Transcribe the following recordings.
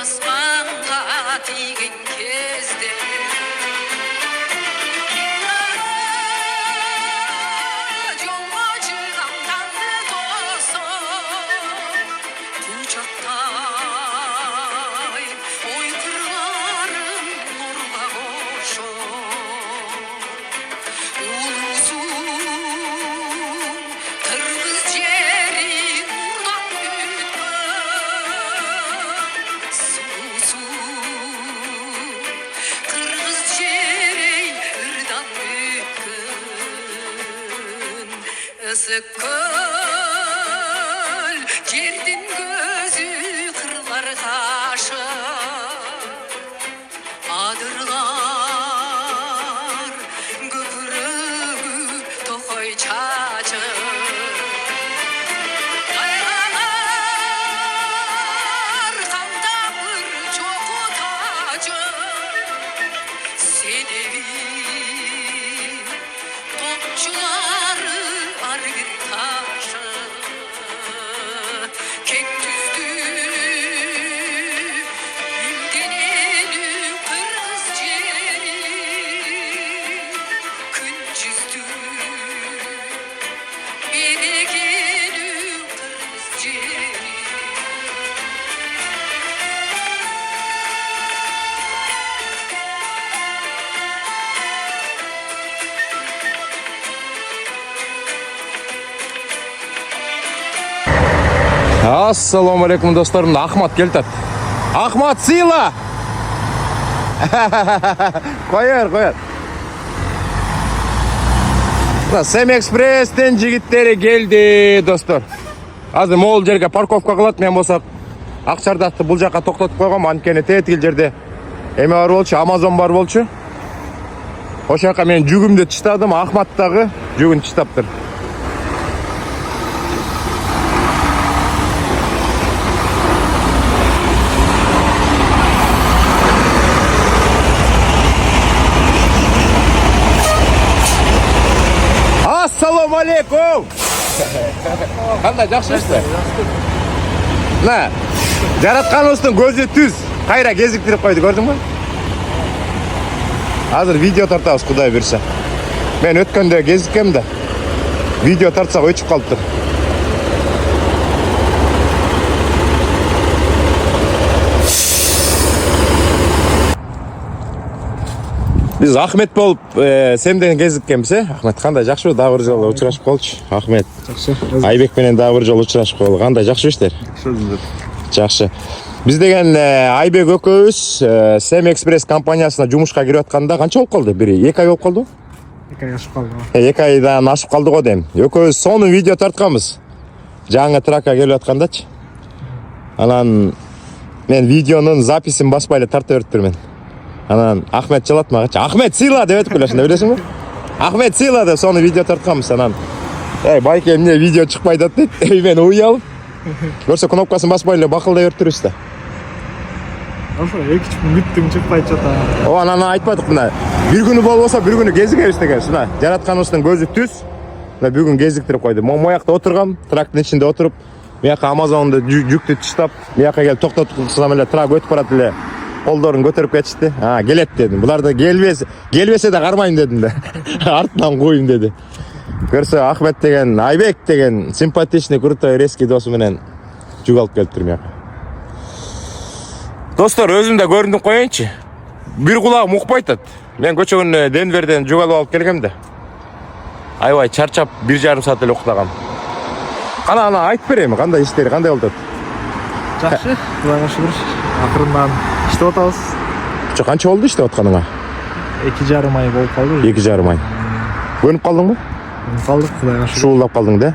аспанға тиген кезде жолға шығам таңды тосып құшақтай ой қырларым нұрға қошып улусун қырғыз жері нұрдан өткөн суусун қырғыз жері ырдан өткөн ысык көл жердин көзү кырлар кашы адырлар көпүрөгү токой чачы кайралар кандамыр чоку тажы сенеби топчулары ар бир ташы кең түздү үнденелүү кыргыз жери күн жүздү берекелүү кыргыз жери Assalomu alaykum do'stlarim. Ahmad keldi. Ahmad siyla. Qo'yar. Sem Express'ten jigitleri geldi dostlar. Hozir mo'l yerga parkovka qiladi, men bo'lsa Aqchardaqni bu yoqqa to'xtatib qo'ygan, mankeni tetil yerda emi bor bo'lchi, Amazon bor bo'lchi. O'sha yoqqa men jugimni tishladim, Ahmaddagi jugin tishlabdir. Assalomu alaykum. Qanday yaxshisiz? Na, Jaratqanovning ko'zi tuz. Qayra geziktirib qo'ydi, ko'rdingmi? Hozir video tortamiz, Xudoy bersa. Men o'tganda gezikkamda video tortsak o'chib qolibdi. Biz Ahmet bo'lib, senden gezikkenmiz, Ahmet qanday yaxshi davr jolda uchrashib qoldik. Ahmet. Yaxshi. Aybek bilan davr jolda uchrashib qoldik. Qanday yaxshi ishlar? Yaxshi. Biz degan Aybek ökөбүз Sem Express kompaniyasына жумушка кирип атканда канча болуп калды? 2 ай болуп калды? 2 ай ашып калды. 2 айдан ашып калды го дейм. Ökөбүз сонун видео тартканбыз. Жаңы тракка келип аткандачы. Анан мен видеонун записин баспай эле тарта бериптирмин. Анан Ахмет жалат мага. Ахмет сыйла деп айтып келесиң, билесиңби? Ахмет сыйла деп сону видео тартканбыз. Анан байке эмне видео чыкпайт дейт. Мен уялып. Көрсө кнопкасын баспай эле бакылдай бериптирбиз да. Ошо 2 күн күттүм чыкпайт жата. О, анан айтпадык мына. Bir күнү болбосо bir күнү кезигебиз дегенсиз. Мына Жараткановдун көзү түз. Мына бүгүн кезиктирип койду. Моякта отургам, трактын ичинде отуруп, мияка Амазонду жүктү таштап, мияка келип токтотсам эле трак өтүп барат эле. Колдорун көтөрүп кетишти. Келет дедим. Буларды келбесе да кармайм дедим да. Артынан коюм деди. Көрсө Ахмет деген, Айбек деген симпатичный, крутой, резкий досу менен жүк алып келиптир мияка. Достор, өзүм да көрүндүм коеюнчу. Bir кулагым укпайт атат. Мен көчөгөн Денверден жүк алып келгем да. Аябай чарчап 1,5 саат эле уктагам. Ана айтып берейин, кандай иштери, кандай болуп атат? Жакшы, Кудайга шүгүр. Акырындан иштеп атабыз. Канча болду иштеп атканыңа? 2,5 ай болуп калды. 2,5 ай. Көнүп калдыңбы? Калдык, Кудайга шүгүр. Шуулдап калдың да?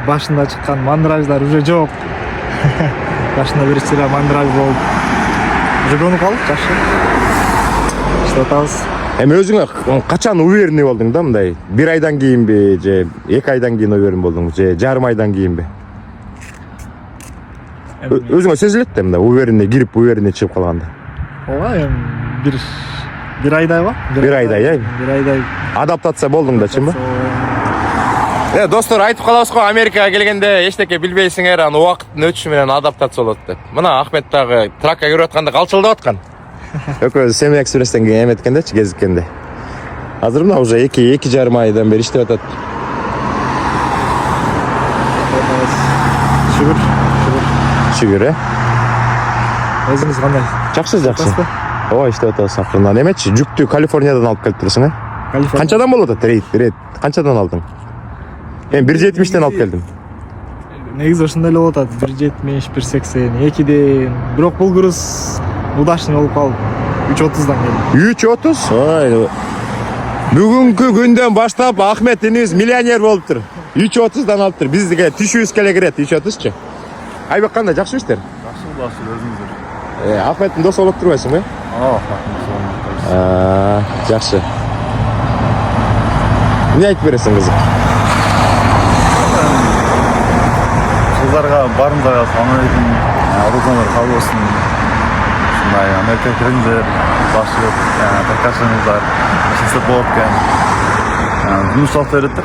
Башында чыккан мандраждар уже жок. Башында биринчи мандраж болуп. Уже көнүп калдык, жакшы. Иштеп атабыз. Эми өзүңө качан уверенный болдуң да мындай? 1 айдан кийинби же 2 айдан кийин уверен болдуң же жарым айдан кийинби? Өзүңө сезилет да мындай уверенный кирип, уверенный чыгып калганда. Ооба, эми bir ayday var. Bir ayday, ya. Bir ayday. Adaptatsiya болдуң да, чынбы? Достор, айтып калабыз го, Америкага келгенде эчтеке билбейсиңер, аны убакыттын өтүшү менен адаптация болот деп. Мына Ахмет дагы тракка кирип атканда калчылдап аткан. Экөөбүз Семей экспресстен эметкендечи, кезиккенде. Азыр мына уже 2,5 айдан бери иштеп атат. Шүгүр, Өзүңүз кандай? Жакшы. Ооба, иштеп атабыз акырындан. Эмечи, жүктү Калифорниядан алып келип турсуң, Канчадан болот атат рейд? Канчадан алдың? Мен 1,70'den алып келдим. Негизи ошондой эле болуп атат. 1,70, 1,80, 2ден. Бирок бул груз удачный болуп калып 3,30'дан келди. 3,30? Ой. Бүгүнкү күндөн баштап Ахмет инибиз миллионер болуптур. 3,30'дан алыптыр. Бизге түшүбүз келе кирет 3,30чы. Айбек кандай, жакшы иштер? Жакшы боласыз өзүңүздөр. Ахметтин досу болуп турбайсыңбы? Жакшы. Эмне айтып бересиң, кызым? Кыздарга барыңдар, Американын арзандар кабыл болсун. Ушундай Америка кириңиздер, башып, таркашыңыздар, ошентсе болот экен. Жумуш алып берет,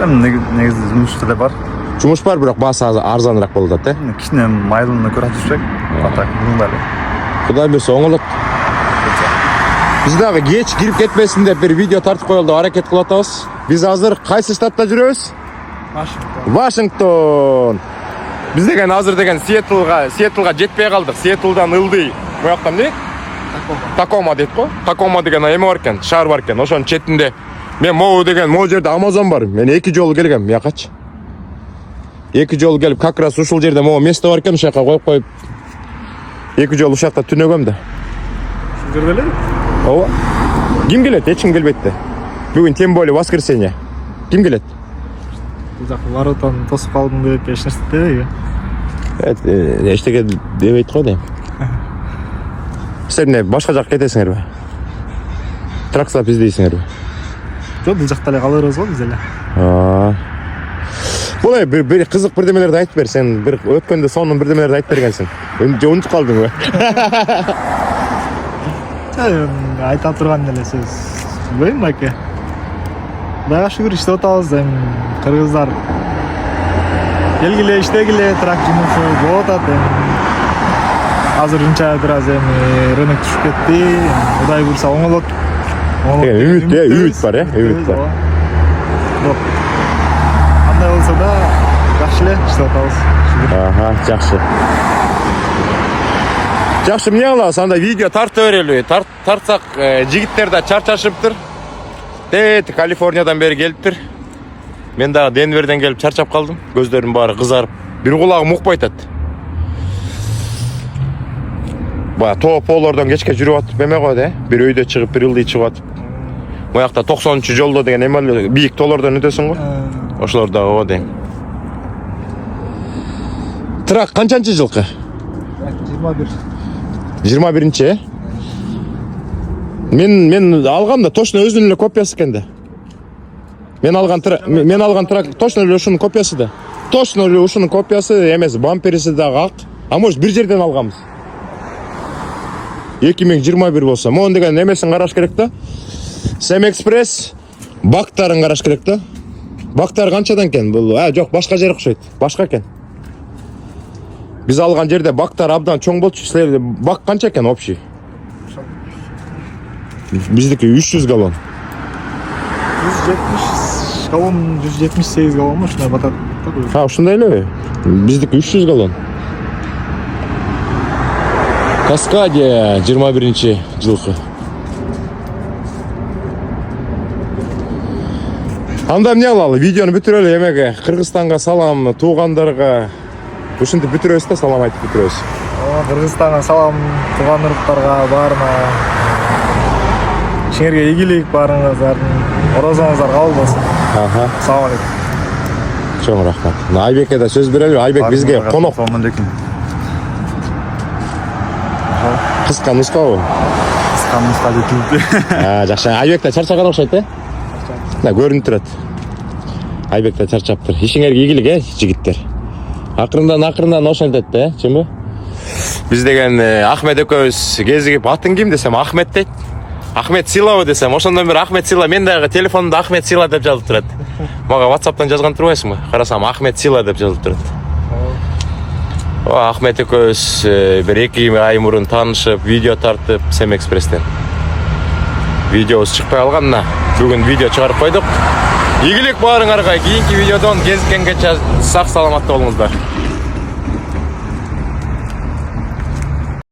негизи жумуш деле бар. Жумуш бар, бирок баасы арзаныраак болуп атат, Кичине майлыны көрө түшпөк. Атак, бугундай эле. Кудай берсе оңолот. Биз дагы кеч кирип кетпесин деп бир видео тартып коелу деп аракет кылып атабыз. Биз азыр кайсы штатта жүрөбүз? Вашингтон. Биз деген азыр деген Сиэтлга жетпей калдык. Сиэтлдан ылдый. Буякта эмне? Такома дейт го. Такома деген эме бар экен, шаар бар экен. Ошонун четинде мен могу жерде Amazon бар. Мен 2 жолу келгем, буякачы. 2 жолу келип, как раз ушул жерде могу место бар экен, ошол жака коюп 2 жолу ушул жакта түнөгөм да. Ушул жерде эле? Ооба. Ким келет? Эч ким келбейт да. Бүгүн тем более воскресенье. Ким келет? Бул жака воротаны тосуп калдым деп эч нерсе дебейби? Эчтеке дебейт го дейм. Силер эмне башка жакка кетесиңерби? Траксап издейсиңерби? Жок, бул жакта эле кала беребиз го биз эле. Булай бир кызык бирдемелерди айтып бер. Сен бир өткөндө сонун бирдемелерди айтып бергенсиң. Унутуп калдыңбы? Айта турган эле сөз. Билбейм, аке. Кудайга шүгүр иштеп атабыз, эми кыргыздар келгиле, иштегиле, трак жумушу болуп атат. Азыр ынча бир аз эми рынок түшүп кетти. Кудай буйруса оңолот. Үмүт бар, үмүт бар. Бирок кандай болсо да жакшы эле иштеп атабыз. Жакшы. Жакшы, эмне кылабыз? Анда видео тарта берели. Тартсак, жигиттер да чарчашыптыр. Калифорниядан бери келиптир. Мен дагы Денверден келип чарчап калдым. Көздөрүм баары кызарып. Бир кулагым укпай атат. Бая тоолордон кечке жүрүп атып эме го да, бир өйдө чыгып, бир ылдый чыгып атып. Буякта 90-жолдо деген эме бийик тоолордон өтөсүң го. Ошолор дагы го дейм. Трак канчанчы жылкы? 21. 21-чи, Мен алгам да точно өзүнүн эле копиясы экен да. Мен алган трак точно эле ушунун копиясы да. Точно эле ушунун копиясы эмес, бампериси дагы ак. А может бир жерден алганбыз. 2021 болсо, могу деген эмесин караш керек да. Sem Express бактарын караш керек да. Бактар канчадан экен? Бул жок, башка жер окшойт. Башка экен. Биз алган жерде бактар абдан чоң болчу. Силерде бак канча экен общий? Биздики 300 галлон. 170 галлон, 178 галлон ушундай батат. Ушундай элеби? Биздики 300 галлон. Каскадия 21-чи жылкы. Анда эмне кылалы? Видеону бүтүрөлү эмеге. Кыргызстанга салам, туугандарга. Ушинтип бүтүрөбүз да, салам айтып бүтүрөбүз. Кыргызстанга салам, тууган уруктарга баарына. Ишиңерге ийгилик, баарыңыздардын орозоңуздар кабыл болсун. Салам алейкум. Чоң рахмат. Айбекке да сөз берели. Айбек бизге конок. Кыска нускабы? Кыска нуска жетилди. Жакшы. Айбек да чарчаган окшойт, Да, көрүнүп турат. Айбек да чарчаптыр. Ишиңерге ийгилик, жигиттер. Акырындан ошентет, чынбы? Биз деген Ахмет экөөбүз кезигип, атын ким десем Ахмет дейт. Ахмет Силабы десем, ошондон бери Ахмет Сила, мен дагы телефонумда Ахмет Сила деп жазып турат. Мага WhatsApp'tan жазган турбайсыңбы? Карасам Ахмет Сила деп жазылып турат. Ахмет экөөбүз бир 2 ай мурун таанышып, видео тартып, Сэм Экспресстен. Видеобуз чыкпай калган мына. Бүгүн видео чыгарып койдук. Ийгилик баарыңарга. Кийинки видеодон кезиккенге сак саламатта болуңуздар.